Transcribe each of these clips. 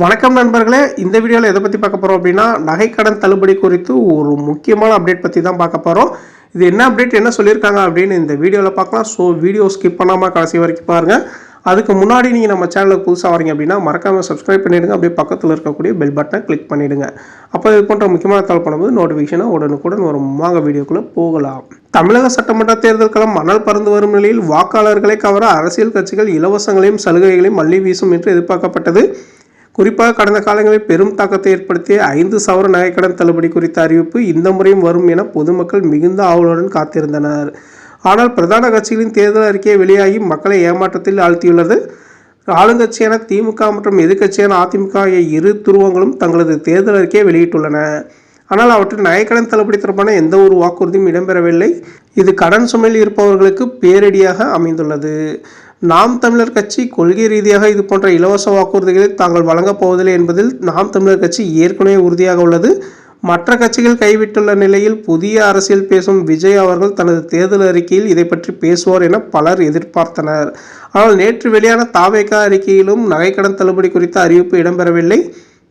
வணக்கம் நண்பர்களே, இந்த வீடியோவில் எதை பற்றி பார்க்க போகிறோம் அப்படின்னா நகைக்கடன் தள்ளுபடி குறித்து ஒரு முக்கியமான அப்டேட் பற்றி தான் பார்க்க போகிறோம். இது என்ன அப்டேட், என்ன சொல்லியிருக்காங்க அப்படின்னு இந்த வீடியோவில் பார்க்கலாம். ஸோ வீடியோ ஸ்கிப் பண்ணாமல் கடைசி வரைக்கும் பாருங்கள். அதுக்கு முன்னாடி நீங்கள் நம்ம சேனலுக்கு புதுசாக வரீங்க அப்படின்னா மறக்காமல் சப்ஸ்கிரைப் பண்ணிவிடுங்க. அப்படியே பக்கத்தில் இருக்கக்கூடிய பெல் பட்டனை கிளிக் பண்ணிவிடுங்க. அப்போ இது போன்ற முக்கியமான தகவல் பண்ணும்போது நோட்டிஃபிகேஷனாக உடனுக்குடன் வரும். வாங்க வீடியோக்குள்ளே போகலாம். தமிழக சட்டமன்ற தேர்தல் களம் மணல் பறந்து வரும் நிலையில் வாக்காளர்களை கவர அரசியல் கட்சிகள் இலவசங்களையும் சலுகைகளையும் மல்லி வீசும் என்று எதிர்பார்க்கப்பட்டது. குறிப்பாக கடந்த காலங்களில் பெரும் தாக்கத்தை ஏற்படுத்திய 5 சவர நகைக்கடன் தள்ளுபடி குறித்த அறிவிப்பு இந்த முறையும் வரும் என பொதுமக்கள் மிகுந்த ஆவலுடன் காத்திருந்தனர். ஆனால் பிரதான கட்சிகளின் தேர்தல் அறிக்கையை வெளியாகி மக்களை ஏமாற்றத்தில் ஆழ்த்தியுள்ளது. ஆளுங்கட்சியான திமுக மற்றும் எதிர்க்கட்சியான அதிமுக ஆகிய இரு துருவங்களும் தங்களது தேர்தல் அறிக்கையை வெளியிட்டுள்ளன. ஆனால் அவற்றில் நகைக்கடன் தள்ளுபடி தொடர்பான எந்த ஒரு வாக்குறுதியும் இடம்பெறவில்லை. இது கடன் சுமையில் இருப்பவர்களுக்கு பேரிடியாக அமைந்துள்ளது. நாம் தமிழர் கட்சி கொள்கை ரீதியாக இது போன்ற இலவச வாக்குறுதிகளை தாங்கள் வழங்கப் போவதில்லை என்பதில் நாம் தமிழர் கட்சி ஏற்கனவே உறுதியாக உள்ளது. மற்ற கட்சிகள் கைவிட்டுள்ள நிலையில் புதிய அரசியல் பேசும் விஜய் அவர்கள் தனது தேர்தல் அறிக்கையில் இதை பற்றி பேசுவார் என பலர் எதிர்பார்த்தனர். ஆனால் நேற்று வெளியான தாவேக அறிக்கையிலும் நகைக்கடன் தள்ளுபடி குறித்த அறிவிப்பு இடம்பெறவில்லை.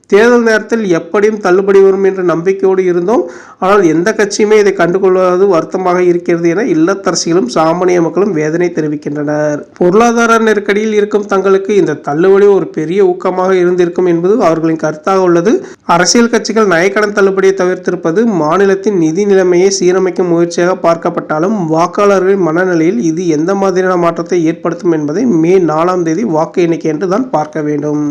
தேர்தல் நேரத்தில் எப்படியும் தள்ளுபடி வரும் என்ற நம்பிக்கையோடு இருந்தோம். ஆனால் எந்த கட்சியுமே இதை கண்டுகொள்வது வருத்தமாக இருக்கிறது என இல்லத்தரசிகளும் சாமானிய மக்களும் வேதனை தெரிவிக்கின்றனர். பொருளாதார நெருக்கடியில் இருக்கும் தங்களுக்கு இந்த தள்ளுபடி ஒரு பெரிய ஊக்கமாக இருந்திருக்கும் என்பது அவர்களின் கருத்தாக உள்ளது. அரசியல் கட்சிகள் நகைக்கடன் தள்ளுபடியை தவிர்த்திருப்பது மாநிலத்தின் நிதி நிலைமையை சீரமைக்கும் முயற்சியாக பார்க்கப்பட்டாலும் வாக்காளர்களின் மனநிலையில் இது எந்த மாதிரியான மாற்றத்தை ஏற்படுத்தும் என்பதை மே 4ஆம் தேதி வாக்கு எண்ணிக்கை என்று தான் பார்க்க வேண்டும்.